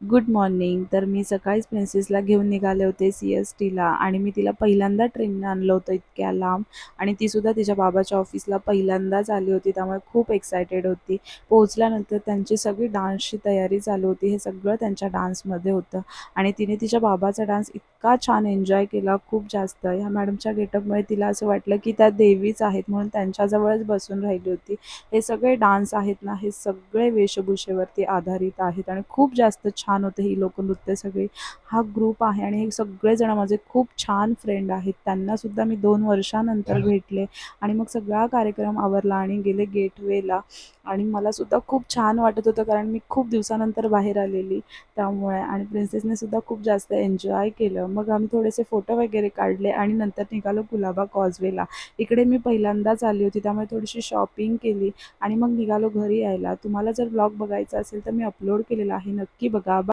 Good morning. तर मी सकाळीच प्रिन्सेसला घेऊन निघाले होते CSTला आणि मी तिला पहिल्यांदा ट्रेनने आणलं होतं इतक्या लांब. आणि तीसुद्धा तिच्या बाबाच्या ऑफिसला पहिल्यांदाच आली होती, त्यामुळे खूप एक्सायटेड होती. पोहोचल्यानंतर त्यांची सगळी डान्सची तयारी चालू होती. हे सगळं त्यांच्या डान्समध्ये होतं आणि तिने तिच्या बाबाचा डान्स इतका छान एन्जॉय केला, खूप जास्त. ह्या मॅडमच्या गेटअपमुळे तिला असं वाटलं की त्या देवीच आहेत, म्हणून त्यांच्याजवळच बसून राहिली होती. हे सगळे डान्स आहेत ना, हे सगळे वेशभूषेवरती आधारित आहेत आणि खूप जास्त छान होते ही लोकनृत्य सगळी. हा ग्रुप आहे आणि हे सगळेजण माझे खूप छान फ्रेंड आहेत. त्यांनासुद्धा मी 2 वर्षानंतर भेटले आणि मग सगळा कार्यक्रम आवरला आणि गेले गेटवेला. आणि मलासुद्धा खूप छान वाटत होतं, कारण मी खूप दिवसानंतर बाहेर आलेली त्यामुळे. आणि प्रिन्सेसने सुद्धा खूप जास्त एन्जॉय केलं. मग आम्ही थोडेसे फोटो वगैरे काढले आणि नंतर निघालो कुलाबा कॉजवेला. इकडे मी पहिल्यांदाच आली होती, त्यामुळे थोडीशी शॉपिंग केली आणि मग निघालो घरी यायला. तुम्हाला जर ब्लॉग बघायचा असेल तर मी अपलोड केलेला आहे, नक्की बघा.